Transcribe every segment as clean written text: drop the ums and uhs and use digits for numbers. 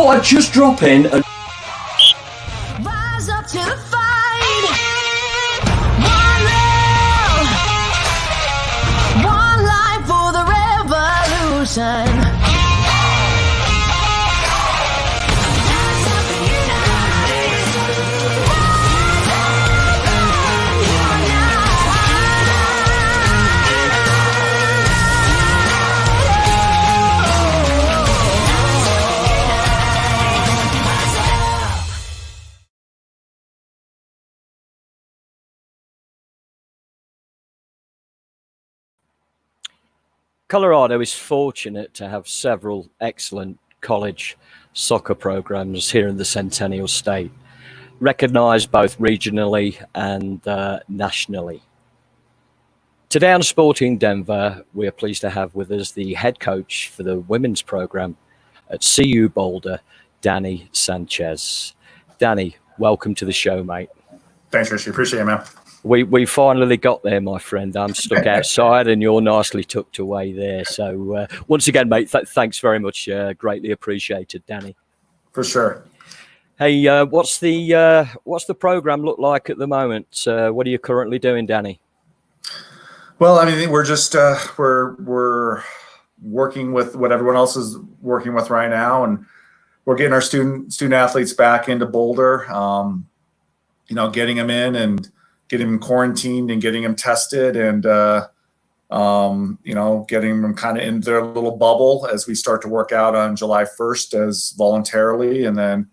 thought I'd just drop in and Rise up to the fight. One love, one life for the revolution. Colorado is fortunate to have several excellent college soccer programs here in the Centennial State, recognized both regionally and nationally. Today on Sporting Denver, we are pleased to have with us the head coach for the women's program at CU Boulder, Danny Sanchez. Danny, welcome to the show, mate. Thanks, Richie. Appreciate it, man. We finally got there, my friend. I'm stuck outside and you're nicely tucked away there. So once again, mate, thanks very much. Greatly appreciated, Danny. For sure. Hey, what's the program look like at the moment? What are you currently doing, Danny? Well, I mean, we're just we're working with what everyone else is working with right now, and we're getting our student athletes back into Boulder. Getting them in and getting them quarantined and getting them tested and, getting them kind of in their little bubble as we start to work out on July 1st as voluntarily. And then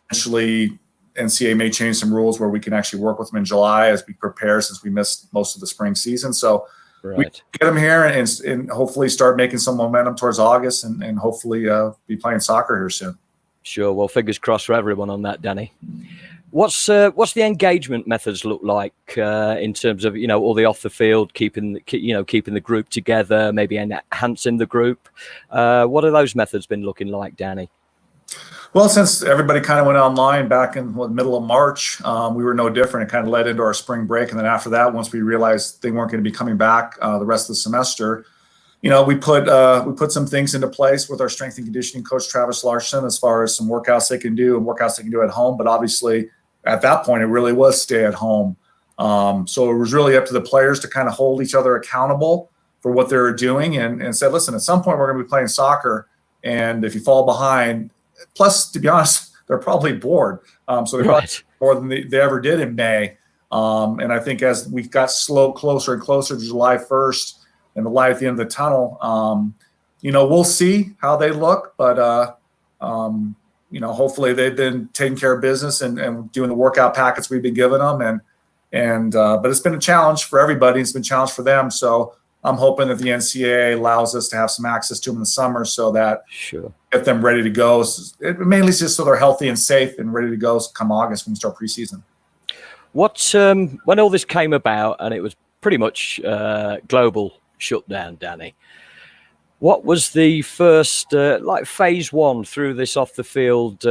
eventually NCAA may change some rules where we can actually work with them in July as we prepare, since we missed most of the spring season. So we get them here and hopefully start making some momentum towards August and hopefully be playing soccer here soon. Sure. Well, fingers crossed for everyone on that, Danny. What's the engagement methods look like in terms of all the off the field, keeping the group together, maybe enhancing the group? What have those methods been looking like, Danny? Well, since everybody kind of went online back in the middle of March, we were no different. It kind of led into our spring break, and then after that, once we realized they weren't going to be coming back the rest of the semester, we put some things into place with our strength and conditioning coach Travis Larson as far as some workouts they can do and workouts they can do at home, but obviously. At that point, it really was stay at home. So it was really up to the players to kind of hold each other accountable for what they were doing and said, listen, at some point we're going to be playing soccer. And if you fall behind, plus, to be honest, they're probably bored. So they're probably more than they ever did in May. And I think as we got closer and closer to July 1st and the light at the end of the tunnel, we'll see how they look. But hopefully they've been taking care of business and doing the workout packets we've been giving them. But it's been a challenge for everybody. It's been a challenge for them. So I'm hoping that the NCAA allows us to have some access to them in the summer so that get them ready to go. Mainly just so they're healthy and safe and ready to go come August when we start preseason. When all this came about and it was pretty much global shutdown, Danny, what was the first, phase one through this off the field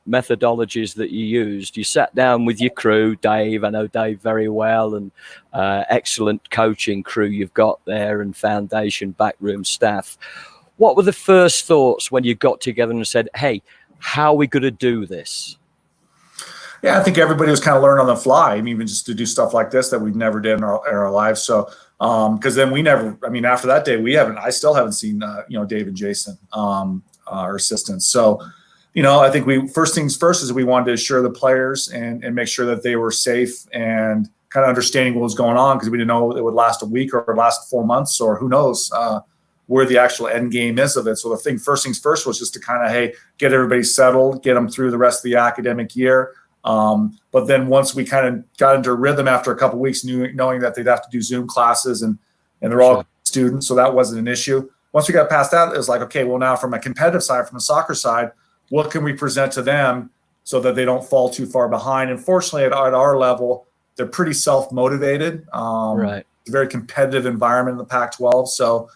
methodologies that you used? You sat down with your crew, Dave. I know Dave very well, and excellent coaching crew you've got there and foundation backroom staff. What were the first thoughts when you got together and said, hey, how are we going to do this? Yeah, I think everybody was kind of learning on the fly, even just to do stuff like this that we've never did in our lives. So, because then after that day, I still haven't seen, Dave and Jason, our assistants. So, I think first things first is we wanted to assure the players and make sure that they were safe and kind of understanding what was going on, because we didn't know it would last a week or last 4 months or who knows where the actual end game is of it. So first things first was just to kind of, get everybody settled, get them through the rest of the academic year. But then once we kind of got into a rhythm after a couple of weeks, knowing that they'd have to do Zoom classes and they're all students, so that wasn't an issue. Once we got past that, it was like, okay, well now from a competitive side, from a soccer side, what can we present to them so that they don't fall too far behind? And fortunately, at our level, they're pretty self-motivated. It's a very competitive environment in the Pac-12. So,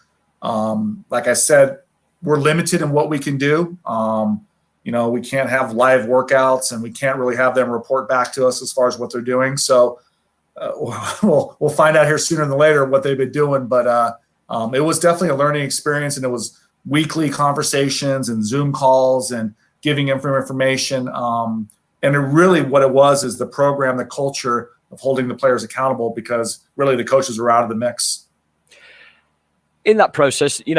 like I said, we're limited in what we can do. We can't have live workouts, and we can't really have them report back to us as far as what they're doing. So we'll find out here sooner than later what they've been doing. But it was definitely a learning experience, and it was weekly conversations and Zoom calls and giving information. And it really, what it was is the program, the culture of holding the players accountable, because really the coaches were out of the mix. In that process, in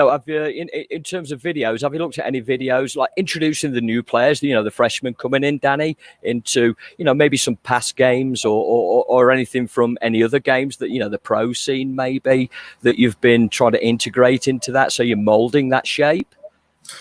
terms of videos, have you looked at any videos like introducing the new players, the freshmen coming in, Danny, into, maybe some past games or anything from any other games that, the pro scene maybe that you've been trying to integrate into that, so you're molding that shape?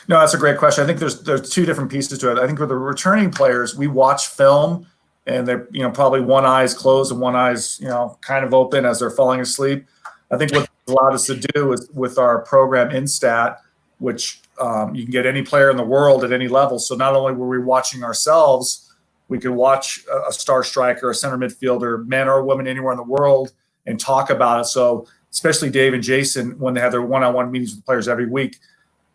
No, that's a great question. I think there's two different pieces to it. I think with the returning players, we watch film and they're, probably one eye's closed and one eye's, kind of open as they're falling asleep. I think what it's allowed us to do is with our program Instat, which you can get any player in the world at any level. So not only were we watching ourselves, we could watch a star striker, a center midfielder, man or woman anywhere in the world, and talk about it. So especially Dave and Jason, when they have their one-on-one meetings with the players every week,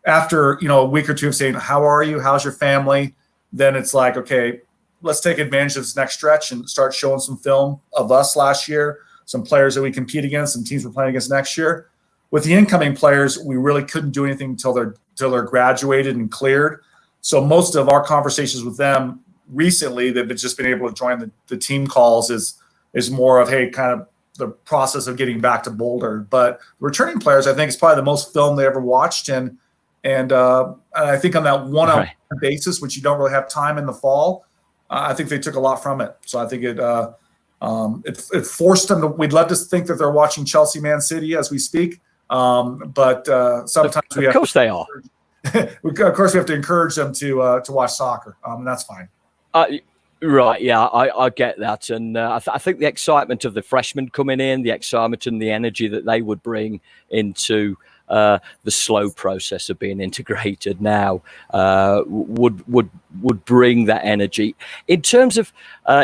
after a week or two of saying, how are you? How's your family? Then it's like, okay, let's take advantage of this next stretch and start showing some film of us last year, some players that we compete against, some teams we're playing against next year. With the incoming players, we really couldn't do anything until they're graduated and cleared. So most of our conversations with them recently, they've just been able to join the team calls is more of, hey, kind of the process of getting back to Boulder. But returning players, I think, is probably the most film they ever watched. And I think on that one-on-one basis, which you don't really have time in the fall, I think they took a lot from it. So I think it forced them to, we'd love to think that they're watching Chelsea Man City as we speak. But sometimes we have they are. Of course, we have to encourage them to watch soccer. And that's fine. Right. Yeah, I get that. And I think the excitement of the freshmen coming in, the excitement and the energy that they would bring into the slow process of being integrated now would bring that energy. In terms of,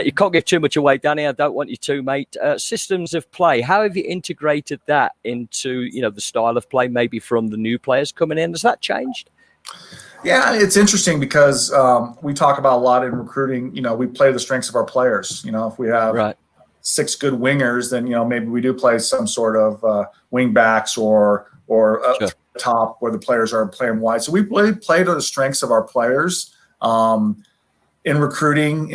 you can't give too much away, Danny, I don't want you to, mate. Systems of play, how have you integrated that into, the style of play, maybe from the new players coming in? Has that changed? Yeah, it's interesting because we talk about a lot in recruiting, we play the strengths of our players. If we have 6 good wingers, then, maybe we do play some sort of wing backs or up top where the players are playing wide. So we really play to the strengths of our players in recruiting.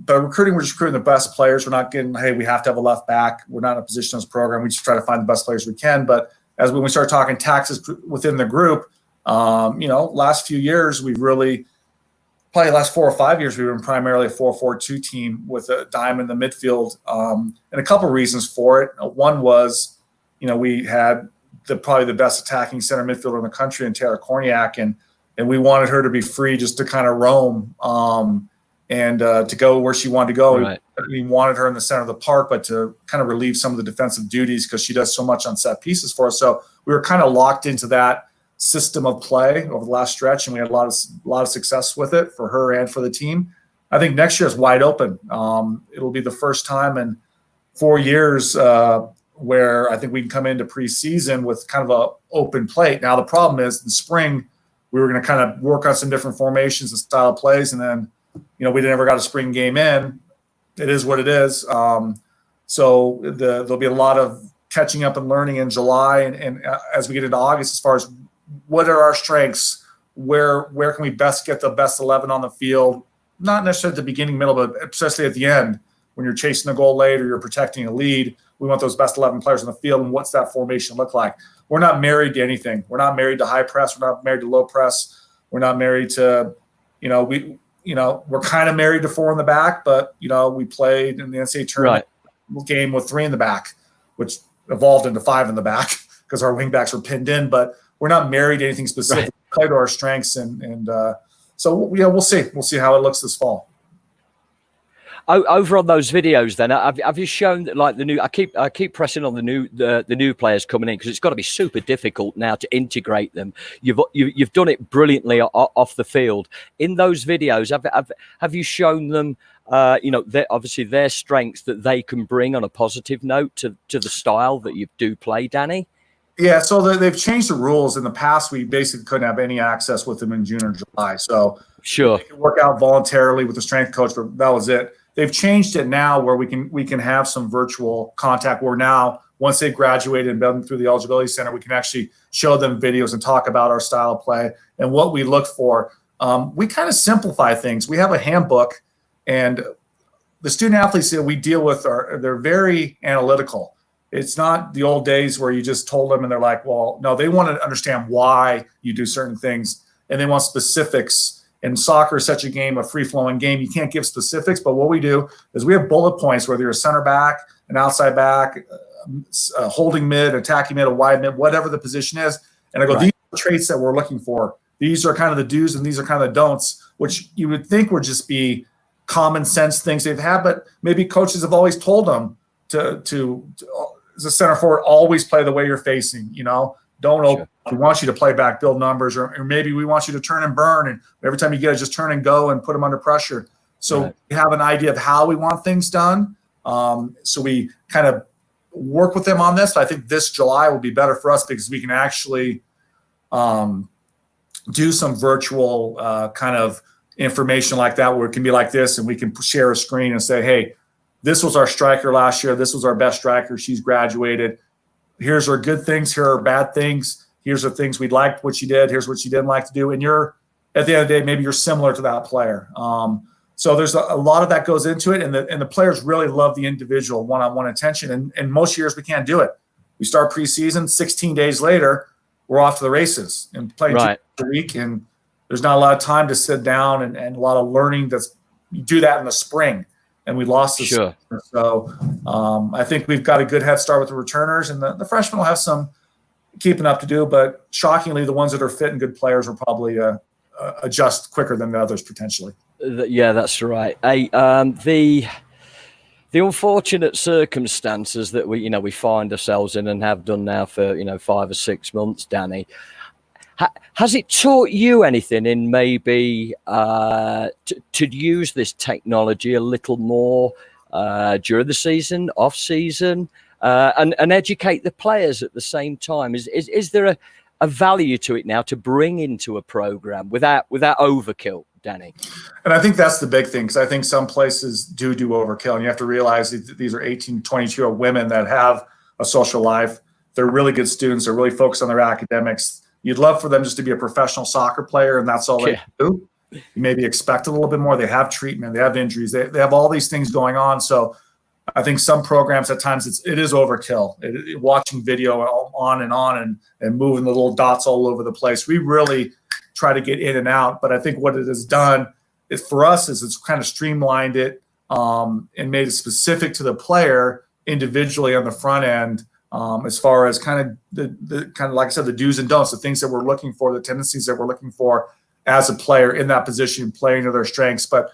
But recruiting, we're just recruiting the best players. We're not getting, hey, we have to have a left back. We're not in a position as a program. We just try to find the best players we can. But as when we start talking taxes within the group, last few years, we've really, probably the last 4 or 5 years, we've been primarily a 4-4-2 team with a dime in the midfield. And a couple of reasons for it. One was, we had probably the best attacking center midfielder in the country in Taylor Korniak, and we wanted her to be free just to kind of roam and to go where she wanted to go. Right. We wanted her in the center of the park, but to kind of relieve some of the defensive duties because she does so much on set pieces for us. So we were kind of locked into that system of play over the last stretch, and we had a lot of success with it for her and for the team. I think next year is wide open. It'll be the first time in 4 years where I think we can come into preseason with kind of a open plate. Now the problem is in spring we were going to kind of work on some different formations and style of plays, and then we never got a spring game in. It is what it is. So there'll be a lot of catching up and learning in July and as we get into August as far as what are our strengths, where can we best get the best 11 on the field, not necessarily at the beginning, middle, but especially at the end when you're chasing a goal late or you're protecting a lead. We want those best 11 players on the field, and what's that formation look like? We're not married to anything. We're not married to high press. We're not married to low press. We're not married to, we're kind of married to 4 in the back, but, we played in the NCAA tournament game with 3 in the back, which evolved into 5 in the back because our wing backs were pinned in, but we're not married to anything specific. We play to our strengths, and so we'll see. We'll see how it looks this fall. Over on those videos, then have you shown that, like, the new? I keep pressing on the new players coming in because it's got to be super difficult now to integrate them. You've done it brilliantly off the field. In those videos, have you shown them? Obviously their strengths that they can bring on a positive note to the style that you do play, Danny. Yeah, so they've changed the rules. In the past, we basically couldn't have any access with them in June or July. So sure, they could work out voluntarily with the strength coach, but that was it. They've changed it now where we can have some virtual contact where now once they've graduated and been through the eligibility center, we can actually show them videos and talk about our style of play and what we look for. we kind of simplify things. We have a handbook, and the student athletes that we deal with they're very analytical. It's not the old days where you just told them and they're like, well, no, they want to understand why you do certain things, and they want specifics. And soccer is such a game, a free-flowing game. You can't give specifics, but what we do is we have bullet points, whether you're a center back, an outside back, a holding mid, attacking mid, a wide mid, whatever the position is. And I go, these are the traits that we're looking for. These are kind of the do's and these are kind of the don'ts, which you would think would just be common sense things they've had, but maybe coaches have always told them to as a center forward, always play the way you're facing, don't open. We want you to play back, build numbers, or maybe we want you to turn and burn, and every time you get it, just turn and go and put them under pressure. So we have an idea of how we want things done. So we kind of work with them on this. But I think this July will be better for us because we can actually do some virtual kind of information like that, where it can be like this, and we can share a screen and say, hey, this was our striker last year. This was our best striker. She's graduated. Here's our good things. Here are bad things. Here's the things we'd like what she did. Here's what she didn't like to do. And you're, at the end of the day, maybe you're similar to that player. So there's a lot of that goes into it. And the players really love the individual one-on-one attention. And most years we can't do it. We start preseason, 16 days later, we're off to the races and playing 2 days a week. And there's not a lot of time to sit down and a lot of learning. You do that in the spring. And we lost this. Sure. So I think we've got a good head start with the returners, and the freshmen will have some keeping up to do. But shockingly, the ones that are fit and good players will probably adjust quicker than the others potentially. Yeah, that's right. Hey, the unfortunate circumstances that we find ourselves in and have done now for 5 or 6 months, Danny. Has it taught you anything in maybe to use this technology a little more during the season, off season, and educate the players at the same time? Is there a value to it now to bring into a program without overkill, Danny? And I think that's the big thing, because I think some places do overkill, and you have to realize that these are 18, 22-year-old women that have a social life. They're really good students. They're really focused on their academics. You'd love for them just to be a professional soccer player, and that's all they do. You maybe expect a little bit more. They have treatment. They have injuries. They have all these things going on. So I think some programs at times it is overkill. Watching video on and moving the little dots all over the place. We really try to get in and out. But I think what it has done for us is it's kind of streamlined it and made it specific to the player individually on the front end. As far as kind of the kind of, like I said, the do's and don'ts, the things that we're looking for, the tendencies that we're looking for as a player in that position, playing to their strengths. But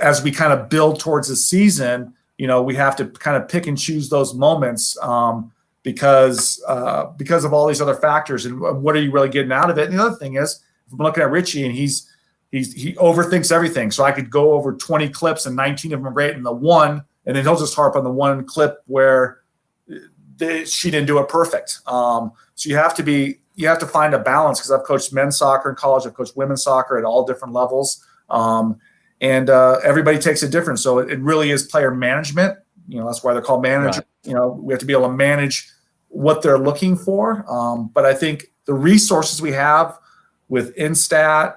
as we kind of build towards the season, we have to kind of pick and choose those moments because of all these other factors. And what are you really getting out of it? And the other thing is, if I'm looking at Richie, and he overthinks everything. So I could go over 20 clips and 19 of them are great, and the one, and then he'll just harp on the one clip where she didn't do it perfect. So you have to find a balance, because I've coached men's soccer in college. I've coached women's soccer at all different levels. And everybody takes it different. So it really is player management. That's why they're called managers. Right. We have to be able to manage what they're looking for. But I think the resources we have with Instat,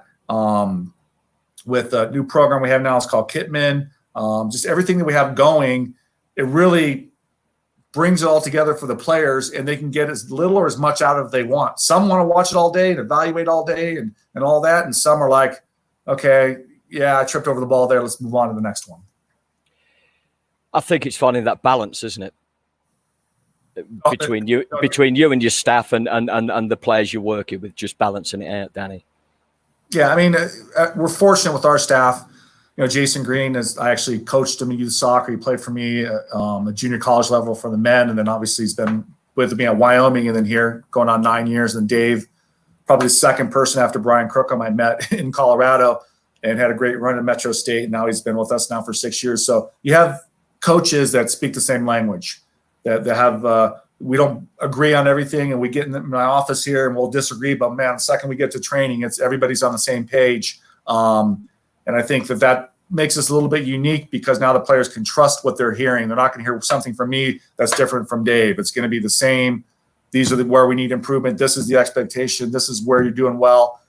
with a new program we have now, it's called Kitman, just everything that we have going, it really brings it all together for the players, and they can get as little or as much out of it they want. Some want to watch it all day and evaluate all day and all that. And some are like, okay, yeah, I tripped over the ball there. Let's move on to the next one. I think it's finding that balance, isn't it? Between you and your staff and the players you're working with, just balancing it out, Danny. Yeah, I mean, we're fortunate with our staff. Jason Green I actually coached him in youth soccer. He played for me at junior college level for the men, and then obviously he's been with me at Wyoming, and then here going on 9 years. And Dave, probably the second person after Brian Crookham I met in Colorado, and had a great run at Metro State. And now he's been with us now for 6 years. So you have coaches that speak the same language, that have we don't agree on everything, and we get in my office here and we'll disagree. But man, the second we get to training, everybody's on the same page. And I think that makes us a little bit unique, because now the players can trust what they're hearing. They're not going to hear something from me that's different from Dave. It's going to be the same. These are where we need improvement. This is the expectation. This is where you're doing well.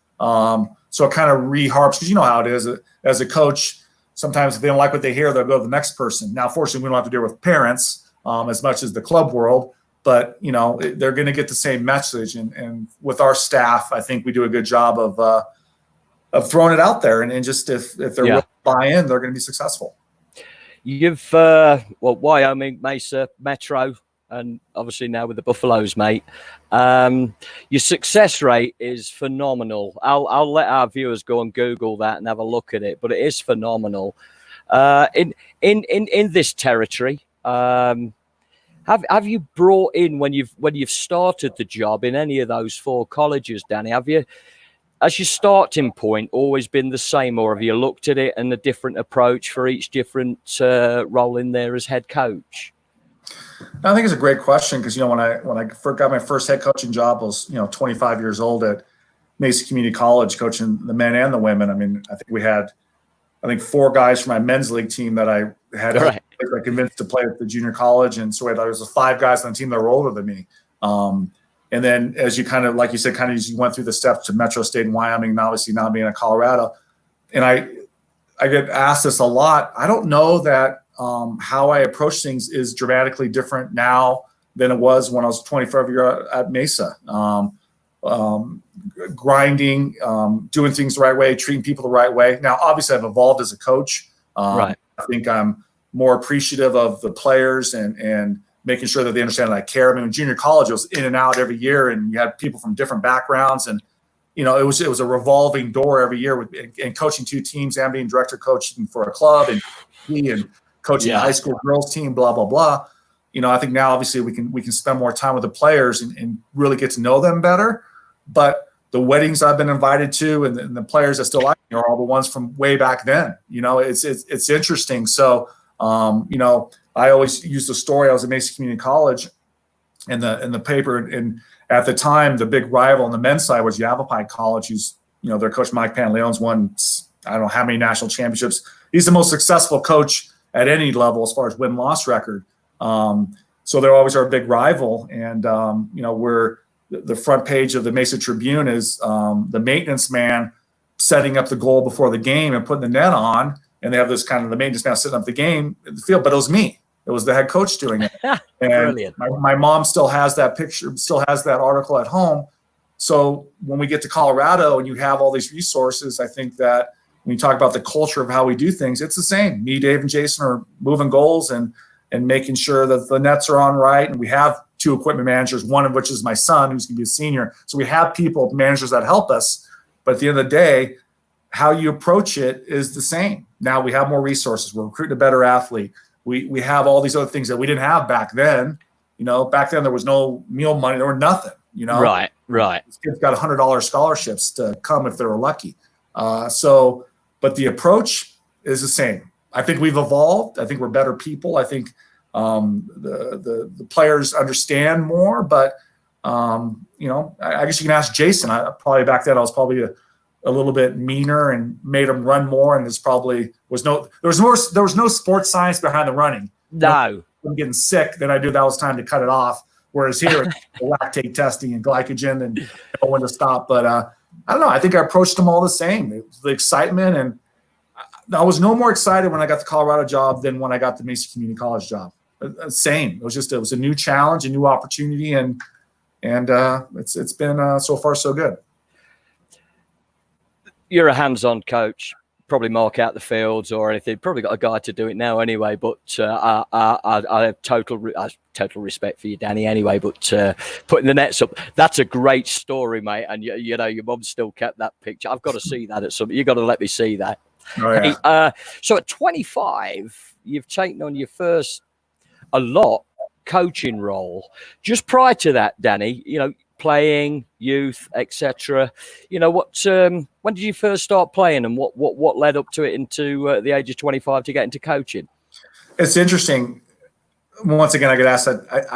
So it kind of reharps, because you know how it is as a coach. Sometimes if they don't like what they hear, they'll go to the next person. Now, fortunately, we don't have to deal with parents as much as the club world, but you know, they're going to get the same message. And with our staff, I think we do a good job of throwing it out there. And just if they're willing to buy in, they're going to be successful. You've Wyoming, Mesa, Metro, and obviously now with the Buffaloes, mate. Your success rate is phenomenal. I'll let our viewers go and Google that and have a look at it, but it is phenomenal. In this territory, have you brought in when you've started the job in any of those 4 colleges, Danny? Have you, as your starting point, always been the same, or have you looked at it and a different approach for each different role in there as head coach? I think it's a great question, because you know, when I first got my first head coaching job, I was 25 years old at Mesa Community College, coaching the men and the women. I mean, I think we had 4 guys from my men's league team that I had I convinced to play at the junior college, and so there was 5 guys on the team that were older than me. And then, as you kind of, like you said, kind of as you went through the steps to Metro State and Wyoming, and obviously now being in Colorado, and I get asked this a lot. I don't know that how I approach things is dramatically different now than it was when I was 25 years at Mesa. Grinding, doing things the right way, treating people the right way. Now, obviously, I've evolved as a coach. I think I'm more appreciative of the players and making sure that they understand that I care. I mean, in junior college, it was in and out every year, and you had people from different backgrounds, and it was a revolving door every year and coaching 2 teams and being director coaching for a club and coaching a high school girls team, blah, blah, blah. I think now obviously we can spend more time with the players and really get to know them better. But the weddings I've been invited to and the players that still like me are all the ones from way back then. It's interesting. So, I always use the story. I was at Mesa Community College, in the paper, and at the time, the big rival on the men's side was Yavapai College, who's, their coach Mike Pantaleon's won I don't know how many national championships. He's the most successful coach at any level as far as win-loss record. So they're always our big rival. And, we're the front page of the Mesa Tribune is the maintenance man setting up the goal before the game and putting the net on. And they have this kind of the maintenance man setting up the game in the field, but it was me. It was the head coach doing it. And Brilliant. My mom still has that picture, still has that article at home. So when we get to Colorado and you have all these resources, I think that when you talk about the culture of how we do things, it's the same. Me, Dave, and Jason are moving goals and making sure that the nets are on right. And we have 2 equipment managers, one of which is my son, who's going to be a senior. So we have people, managers that help us. But at the end of the day, how you approach it is the same. Now we have more resources. We're recruiting a better athlete. We have all these other things that we didn't have back then. Back then there was no meal money. There were nothing, Right. This kid's got $100 scholarships to come if they were lucky. But the approach is the same. I think we've evolved. I think we're better people. I think the players understand more. But I guess you can ask Jason. Back then I was probably a little bit meaner and made him run more. And there was no sports science behind the running. No, I'm getting sick. Then I knew that was time to cut it off. Whereas here, it's lactate testing and glycogen and know when to stop. But I don't know. I think I approached them all the same. It was the excitement, and I was no more excited when I got the Colorado job than when I got the Mesa Community College job. Same. It was a new challenge, a new opportunity, and it's been so far so good. You're a hands-on coach. Probably mark out the fields or anything. Probably got a guy to do it now anyway. But I have total respect for you, Danny. Anyway, but putting the nets up, that's a great story, mate. And your mum still kept that picture. I've got to see that at some. You got to let me see that. Oh, yeah. Hey, so at 25, you've taken on your first coaching role. Just prior to that, Danny, playing, youth, etc. When did you first start playing, and what led up to it into the age of 25 to get into coaching? It's interesting. Once again, I get asked that.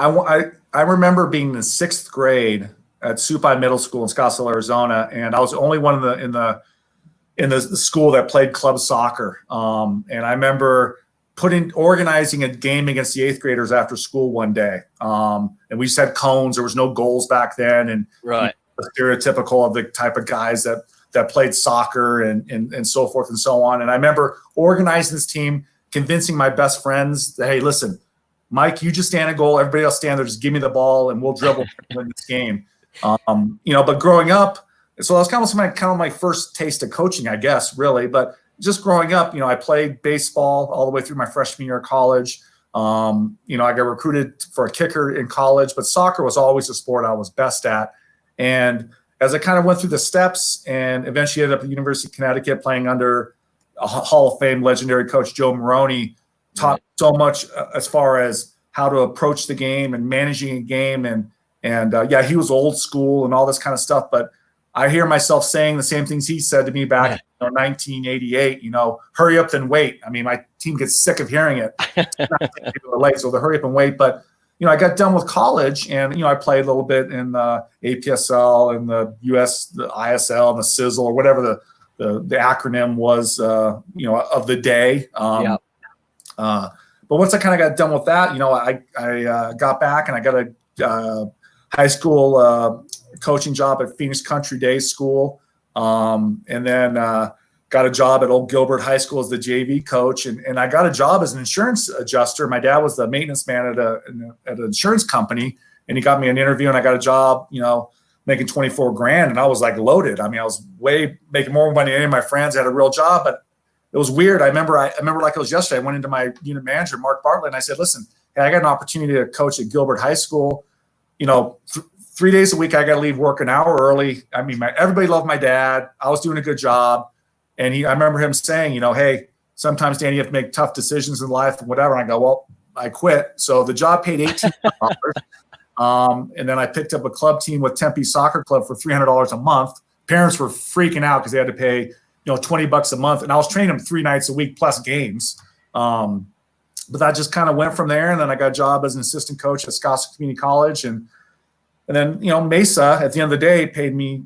I remember being in the 6th grade at Supai Middle School in Scottsdale, Arizona, and I was the only one in the school that played club soccer. And I remember organizing a game against the 8th graders after school one day. And we just had cones. There was no goals back then. And right. Stereotypical of the type of guys that that played soccer and so forth and so on. And I remember organizing this team, convincing my best friends that, hey, listen, Mike, you just stand a goal. Everybody else stand there. Just give me the ball, and we'll dribble and win this game. But growing up, so that was kind of my first taste of coaching, I guess, really. But just growing up, I played baseball all the way through my freshman year of college. I got recruited for a kicker in college, but soccer was always a sport I was best at. And as I kind of went through the steps and eventually ended up at the University of Connecticut playing under a Hall of Fame legendary coach, Joe Maroney, taught me so much as far as how to approach the game and managing a game. And he was old school and all this kind of stuff. But I hear myself saying the same things he said to me back in 1988, hurry up and wait. I mean, my team gets sick of hearing it. So the hurry up and wait. But, I got done with college and, I played a little bit in the APSL and the ISL and the Sizzle or whatever the acronym was, of the day. But once I kind of got done with that, I got back and I got a high school coaching job at Phoenix Country Day School, and then got a job at Old Gilbert High School as the JV coach, and I got a job as an insurance adjuster. My dad was the maintenance man at an insurance company, and he got me an interview, and I got a job, making $24,000, and I was like loaded. I mean, I was making more money than any of my friends. I had a real job, but it was weird. I remember like it was yesterday. I went into my unit manager, Mark Bartlett, and I said, "Listen, hey, I got an opportunity to coach at Gilbert High School. 3 days a week, I got to leave work an hour early." I mean, everybody loved my dad. I was doing a good job. And I remember him saying, hey, sometimes, Danny, you have to make tough decisions in life and whatever. And I go, well, I quit. So the job paid $18. And then I picked up a club team with Tempe Soccer Club for $300 a month. Parents were freaking out because they had to pay, $20 a month. And I was training them 3 nights a week plus games. But that just kind of went from there. And then I got a job as an assistant coach at Mesa Community College. And then, Mesa, at the end of the day, paid me,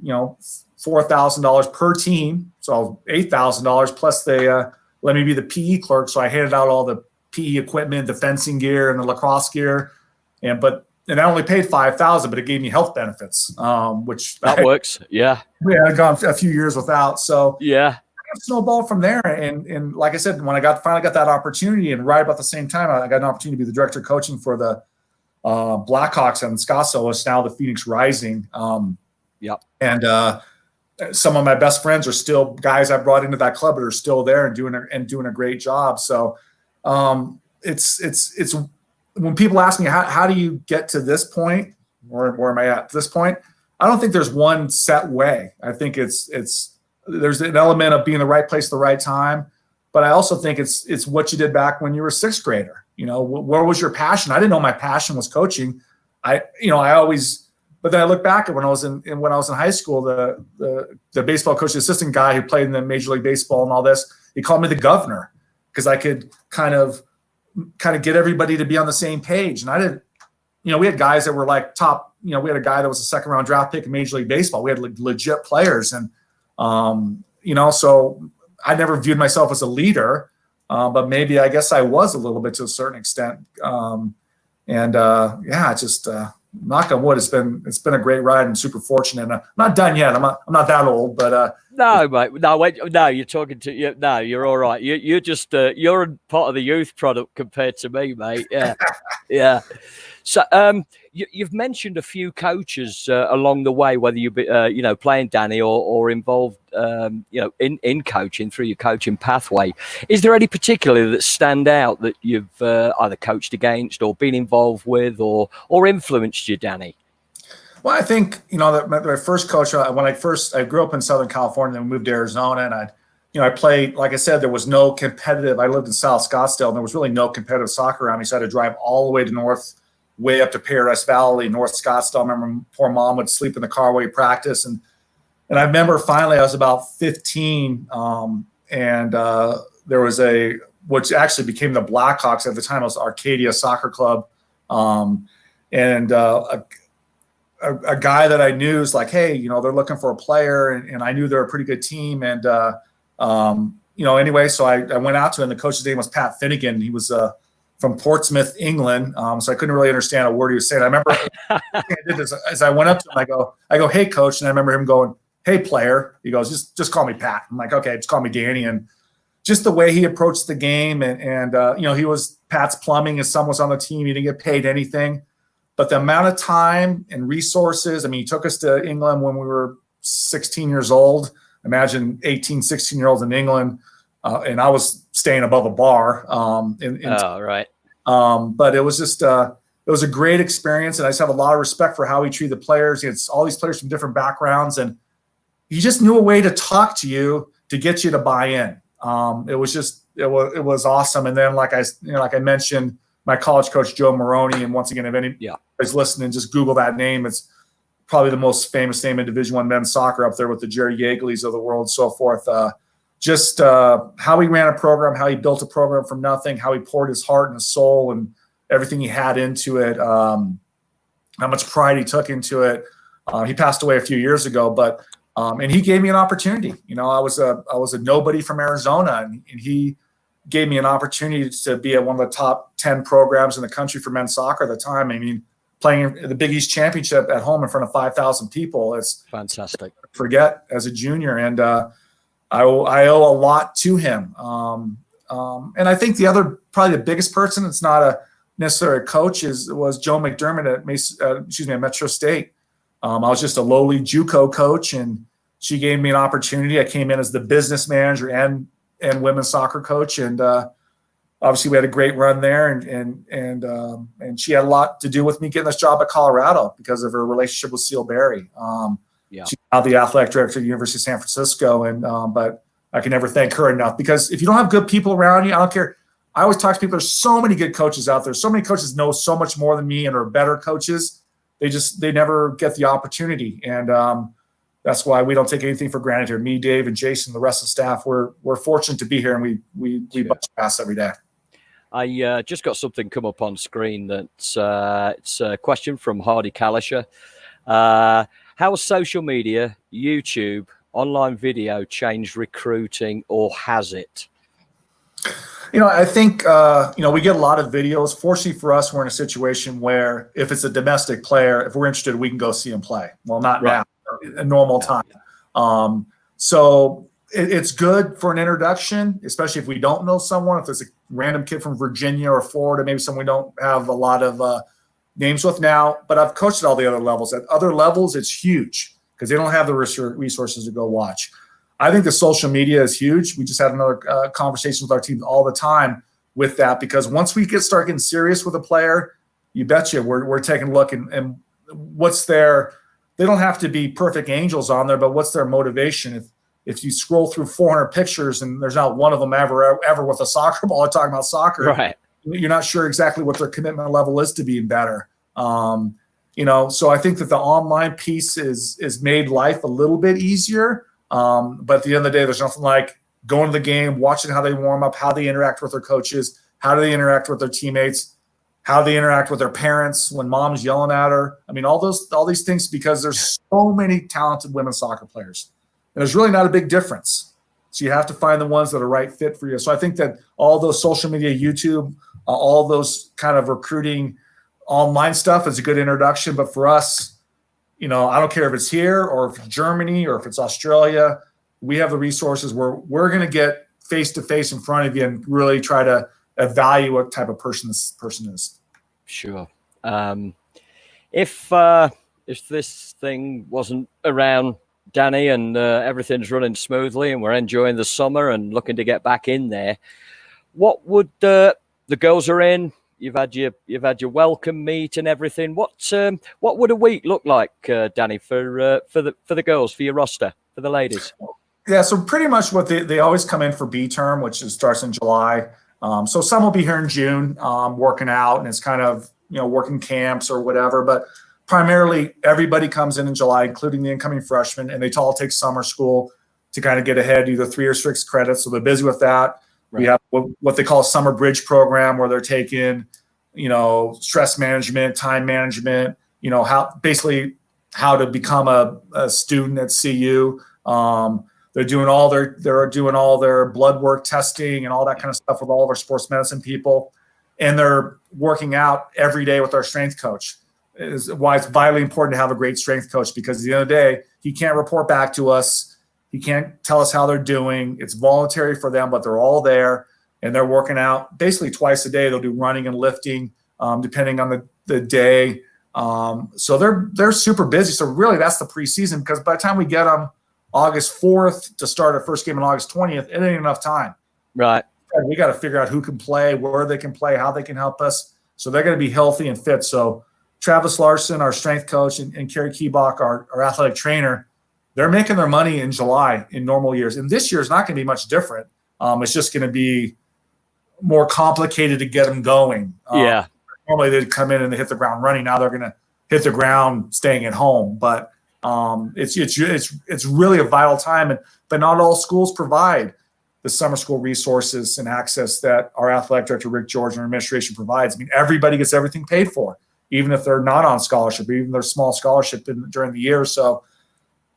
$4,000 per team, so $8,000 plus they let me be the PE clerk. So I handed out all the PE equipment, the fencing gear, and the lacrosse gear, and I only paid $5,000, but it gave me health benefits, which works. Yeah, I'd gone a few years without. So yeah, I snowballed from there. And like I said, when I finally got that opportunity, and right about the same time, I got an opportunity to be the director of coaching for the Blackhawks in Scottsdale, which is now the Phoenix Rising. And some of my best friends are still guys I brought into that club that are still there and doing a great job. So it's when people ask me how do you get to this point, where am I at this point? I don't think there's one set way. I think there's an element of being in the right place at the right time, but I also think it's what you did back when you were a sixth grader. Where was your passion? I didn't know my passion was coaching. But then I look back at when I was in high school, the baseball coach, the assistant guy who played in the Major League Baseball and all this, he called me the governor because I could kind of get everybody to be on the same page. And I didn't, we had guys that were like top, we had a guy that was a second round draft pick in Major League Baseball. We had legit players. And, so I never viewed myself as a leader, but maybe I guess I was a little bit to a certain extent. Knock on wood, it's been a great ride and super fortunate. And I'm not done yet. I'm not that old, but no, mate. No, you're talking to you. No, you're all right. You're just you're part of the youth product compared to me, mate. Yeah, yeah. So you've mentioned a few coaches along the way, whether you be playing Danny or involved in coaching through your coaching pathway. Is there any particularly that stand out that you've either coached against or been involved with or influenced you, Danny? Well, I think that my first coach, when I grew up in Southern California and moved to Arizona, and I played, like I said, there was no competitive. I lived in South Scottsdale, and there was really no competitive soccer around me, so I had to drive all the way to way up to Paradise Valley, North Scottsdale. I remember poor mom would sleep in the car while we practice. And I remember finally I was about 15, and there was which actually became the Blackhawks at the time. It was Arcadia Soccer Club. And a guy that I knew was like, hey, they're looking for a player. And I knew they're a pretty good team. And, anyway, so I went out to him. The coach's name was Pat Finnegan. He was from Portsmouth, England. So I couldn't really understand a word he was saying. I remember as I went up to him, I go, hey, coach. And I remember him going, hey, player. He goes, just call me Pat. I'm like, okay, just call me Danny. And just the way he approached the game, and he was Pat's plumbing. His son was on the team. He didn't get paid anything. But the amount of time and resources, I mean, he took us to England when we were 16 years old. Imagine 18, 16-year-olds in England. And I was staying above a bar. Right. But it was just it was a great experience. And I just have a lot of respect for how he treated the players. It's all these players from different backgrounds. And he just knew a way to talk to you to get you to buy in. It was awesome. And then like I mentioned, my college coach, Joe Maroney. And once again, if anybody's listening, just Google that name. It's probably the most famous name in Division I men's soccer up there with the Jerry Yeagley's of the world and so forth. Just how he ran a program, how he built a program from nothing, how he poured his heart and his soul and everything he had into it, how much pride he took into it. He passed away a few years ago, but and he gave me an opportunity. I was a nobody from Arizona, and he gave me an opportunity to be at one of the top 10 programs in the country for men's soccer at the time. I mean, playing the Big East Championship at home in front of 5,000 people. It's fantastic. Forget as a junior. And I owe a lot to him. And I think probably the biggest person, it's not necessarily a coach, was Joe McDermott at Metro State. I was just a lowly JUCO coach, and she gave me an opportunity. I came in as the business manager and women's soccer coach. And obviously we had a great run there, and she had a lot to do with me getting this job at Colorado because of her relationship with Seal Berry. She's now the athletic director at the University of San Francisco, but I can never thank her enough, because if you don't have good people around you, I don't care. I always talk to people. There's so many good coaches out there. So many coaches know so much more than me and are better coaches. They never get the opportunity, and that's why we don't take anything for granted here. Me, Dave, and Jason, the rest of the staff, we're fortunate to be here, and we bust ass every day. I just got something come up on screen that's it's a question from Hardy Kalisher. How has social media, YouTube, online video changed recruiting, or has it? I think, we get a lot of videos. Fortunately for us, we're in a situation where if it's a domestic player, if we're interested, we can go see him play. Well, not now, a normal time. So it's good for an introduction, especially if we don't know someone. If it's a random kid from Virginia or Florida, maybe someone we don't have a lot of names with now. But I've coached at all the other levels. At other levels, it's huge because they don't have the resources to go watch. I think the social media is huge. We just had another conversation with our team all the time with that, because once we start getting serious with a player, you betcha we're taking a look and what's their – they don't have to be perfect angels on there, but what's their motivation? If you scroll through 400 pictures and there's not one of them ever with a soccer ball talking about soccer, right, you're not sure exactly what their commitment level is to being better. So I think that the online piece is made life a little bit easier. But at the end of the day, there's nothing like going to the game, watching how they warm up, how they interact with their coaches, how do they interact with their teammates, how they interact with their parents when mom's yelling at her. I mean, all these things, because there's so many talented women's soccer players, and there's really not a big difference. So you have to find the ones that are right fit for you. So I think that all those social media, YouTube, all those kind of recruiting online stuff is a good introduction. But for us, I don't care if it's here or if it's Germany or if it's Australia, we have the resources where we're going to get face-to-face in front of you and really try to evaluate what type of person this person is. Sure. If this thing wasn't around, Danny, and everything's running smoothly and we're enjoying the summer and looking to get back in there, what would the girls are in? You've had your welcome meet and everything. What would a week look like, Danny, for the girls, for your roster, for the ladies? Yeah, so pretty much what they always come in for B term, which starts in July. So some will be here in June, working out, and it's kind of working camps or whatever. But primarily, everybody comes in July, including the incoming freshmen, and they all take summer school to kind of get ahead, do the 3 or 6 credits. So they're busy with that. Right. We have what they call a summer bridge program, where they're taking, stress management, time management, how to become a student at CU. They're doing all their blood work testing and all that kind of stuff with all of our sports medicine people. And they're working out every day with our strength coach. is why it's vitally important to have a great strength coach, because at the end of the day, he can't report back to us. He can't tell us how they're doing. It's voluntary for them, but they're all there and they're working out basically twice a day. They'll do running and lifting, depending on the day. So they're super busy. So really that's the preseason, because by the time we get them August 4th to start our first game on August 20th, it ain't enough time. Right. We got to figure out who can play, where they can play, how they can help us. So they're going to be healthy and fit. So Travis Larson, our strength coach, and Kerry Keebach, our athletic trainer, they're making their money in July in normal years. And this year is not going to be much different. It's just going to be more complicated to get them going. Normally they'd come in and they hit the ground running. Now they're going to hit the ground staying at home. But it's really a vital time. But not all schools provide the summer school resources and access that our athletic director, Rick George, and our administration provides. I mean, everybody gets everything paid for, even if they're not on scholarship, or even their small scholarship during the year. So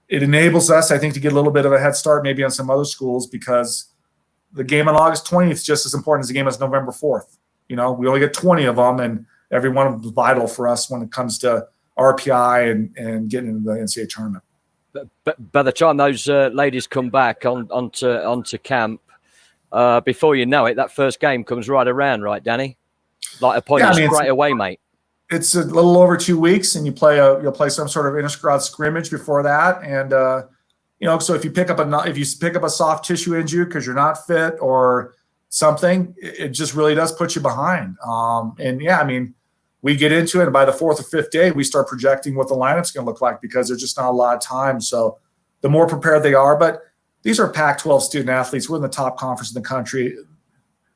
it enables us, I think, to get a little bit of a head start maybe on some other schools, because the game on August 20th is just as important as the game as November 4th. We only get 20 of them, and every one of them is vital for us when it comes to RPI and getting into the NCAA tournament. But by the time those ladies come back onto camp, before you know it, that first game comes right around, right, Danny? Like upon you straight away, mate. It's a little over 2 weeks, and you'll play some sort of inter-squad scrimmage before that, and so if you pick up a soft tissue injury because you're not fit or something, it just really does put you behind. We get into it, and by the 4th or 5th day, we start projecting what the lineup's going to look like, because there's just not a lot of time. So the more prepared they are, but these are Pac-12 student athletes. We're in the top conference in the country.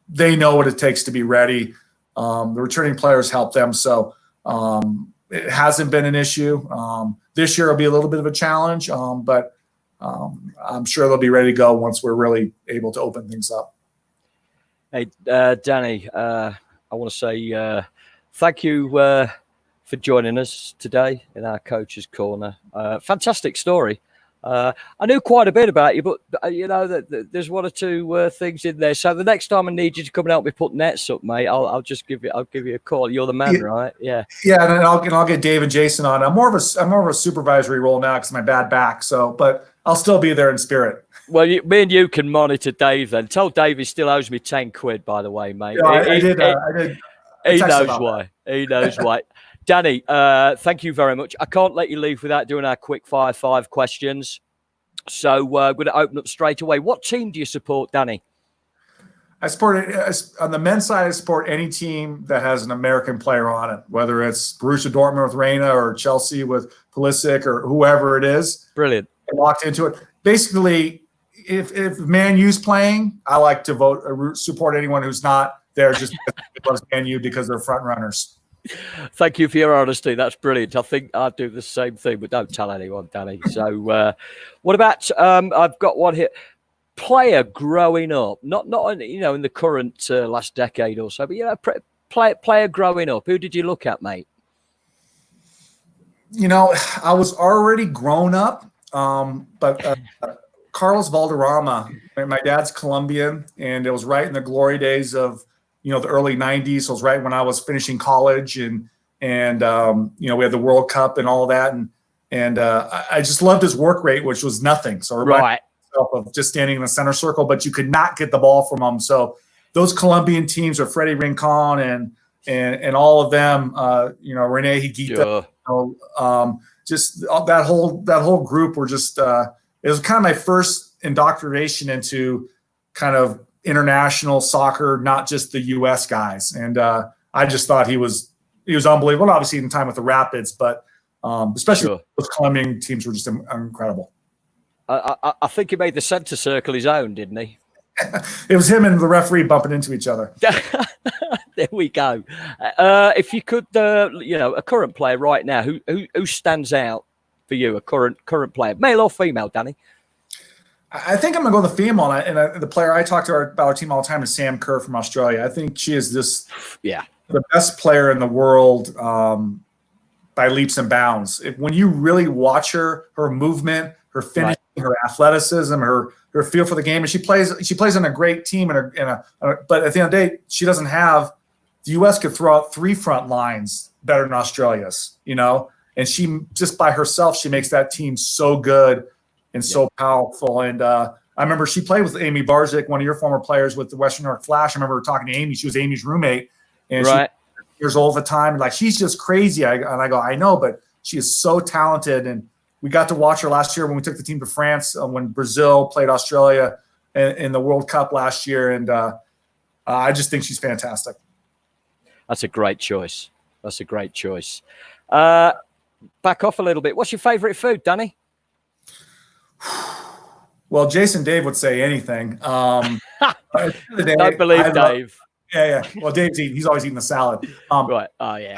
They know what it takes to be ready. The returning players help them. So it hasn't been an issue. This year will be a little bit of a challenge, but I'm sure they'll be ready to go once we're really able to open things up. Hey, Danny, I want to say thank you for joining us today in our Coach's Corner. Fantastic story. I knew quite a bit about you, but there's one or two things in there. So the next time I need you to come and help me put nets up, mate, I'll give you a call. You're the man, right? Yeah. Yeah, and I'll get Dave and Jason on. I'm more of a supervisory role now because of my bad back. But I'll still be there in spirit. Well, me and you can monitor Dave then. Tell Dave he still owes me 10 quid, by the way, mate. Yeah, I did. He knows why. He knows why. Danny, thank you very much. I can't let you leave without doing our quick fire 5 questions. So we're going to open up straight away. What team do you support, Danny? I support, on the men's side, I support any team that has an American player on it, whether it's Borussia Dortmund with Reina or Chelsea with Pulisic or whoever it is. Brilliant. I walked into it. Basically, if Man U's playing, I like to vote or support anyone who's not there just because Man U because they're front runners. Thank you for your honesty. That's brilliant. I think I'd do the same thing, but don't tell anyone, Danny. So what about I've got one here. Player growing up, not in the current last decade or so, but player growing up. Who did you look at, mate? I was already grown up, but Carlos Valderrama. My dad's Colombian, and it was right in the glory days of the early 90s. So it was right when I was finishing college, and we had the World Cup and all of that, and I just loved his work rate, which was nothing. So right. Of just standing in the center circle, but you could not get the ball from him. So those Colombian teams with Freddie Rincon and all of them, Rene Higuita, just that whole group were just it was kind of my first indoctrination into kind of international soccer, not just the U.S. guys. And I just thought he was unbelievable. Obviously in time with the Rapids, but especially those Colombian teams were just incredible. I think he made the center circle his own, didn't he? It was him and the referee bumping into each other. There we go. If you could, a current player right now, who stands out for you? A current player, male or female, Danny? I think I'm gonna go with the female, and the player I talk to about our team all the time is Sam Kerr from Australia. I think she is the best player in the world by leaps and bounds. When you really watch her movement, her finishing, her athleticism, her feel for the game, and she plays in a great team, but at the end of the day, she doesn't have the U.S. could throw out 3 front lines better than Australia's, and she just by herself, she makes that team so good and so powerful. And I remember she played with Amy Barzik, one of your former players with the Western New York Flash. I remember talking to Amy. She was Amy's roommate, and she was years old at the time. And like, she's just crazy. And I go, I know, but she is so talented. And we got to watch her last year when we took the team to France when Brazil played Australia in the World Cup last year. And I just think she's fantastic. That's a great choice. That's a great choice. Back off a little bit. What's your favorite food, Danny? Well, Jason Dave would say anything. Don't believe Dave. Yeah. Well, he's always eating the salad. Right. Oh, yeah.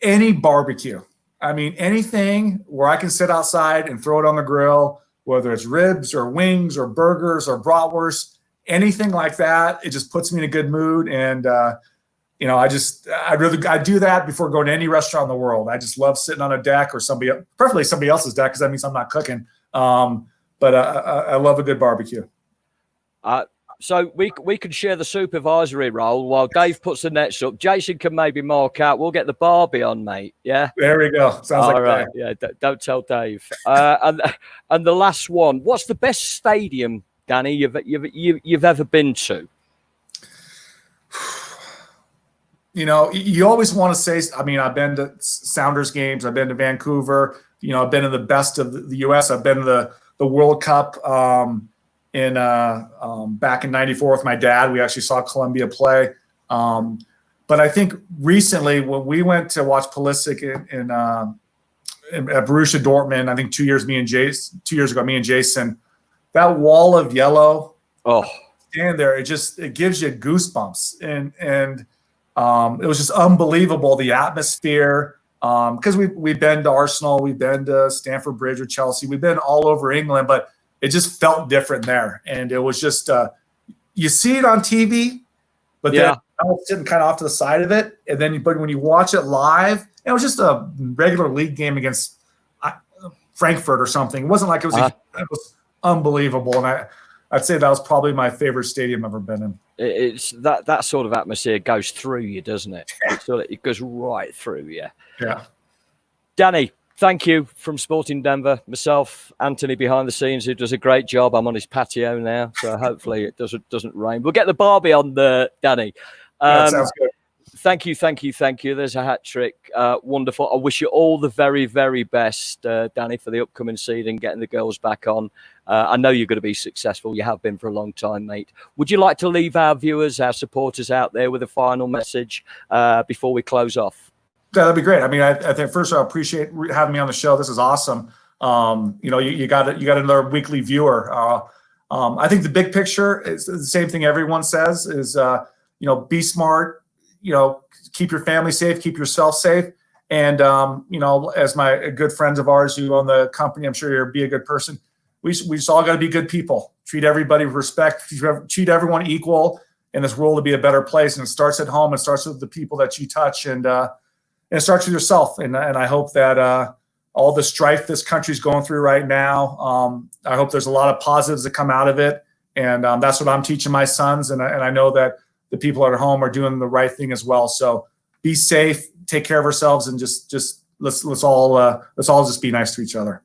Any barbecue. I mean, anything where I can sit outside and throw it on the grill, whether it's ribs or wings or burgers or bratwurst, anything like that, it just puts me in a good mood. And, I do that before going to any restaurant in the world. I just love sitting on a deck or preferably somebody else's deck, because that means I'm not cooking. But I love a good barbecue. So we can share the supervisory role while Dave puts the nets up. Jason can maybe mark out. We'll get the Barbie on, mate. Yeah. There we go. Sounds all like right. Yeah. Don't tell Dave. And the last one. What's the best stadium, Danny, you've ever been to? You always want to say. I mean, I've been to Sounders games. I've been to Vancouver. I've been to the best of the U.S. I've been to the World Cup. Back in '94 with my dad. We actually saw Colombia play. But I think recently when we went to watch Pulisic at Borussia Dortmund, I think 2 years ago, me and Jason, that wall of yellow, stand there, it gives you goosebumps. And it was just unbelievable, the atmosphere. Because we've been to Arsenal, we've been to Stamford Bridge or Chelsea, we've been all over England, but it just felt different there. And it was just, you see it on TV, but then I was sitting kind of off to the side of it. And then, but when you watch it live, it was just a regular league game against Frankfurt or something. It wasn't like it was, it was unbelievable. And I'd say that was probably my favorite stadium I've ever been in. It's that sort of atmosphere goes through you, doesn't it? It goes right through you. Yeah. Danny, thank you from Sporting Denver. Myself, Anthony behind the scenes, who does a great job. I'm on his patio now, so hopefully it doesn't rain. We'll get the Barbie on Danny. That sounds good. Thank you. There's a hat trick. Wonderful. I wish you all the very, very best, Danny, for the upcoming season, getting the girls back on. I know you're going to be successful. You have been for a long time, mate. Would you like to leave our viewers, our supporters out there with a final message before we close off? Yeah, that'd be great. I mean, I think first I appreciate having me on the show. This is awesome. You got another weekly viewer. I think the big picture is the same thing everyone says is, be smart, keep your family safe, keep yourself safe. And, as my good friends of ours who own the company, I'm sure you'll be a good person. We just all got to be good people, treat everybody with respect, treat everyone equal in this world to be a better place. And it starts at home. It starts with the people that you touch, and it starts with yourself. And I hope that all the strife this country's going through right now, I hope there's a lot of positives that come out of it. And that's what I'm teaching my sons. And I know that the people at home are doing the right thing as well. So be safe, take care of ourselves, and just let's all just be nice to each other.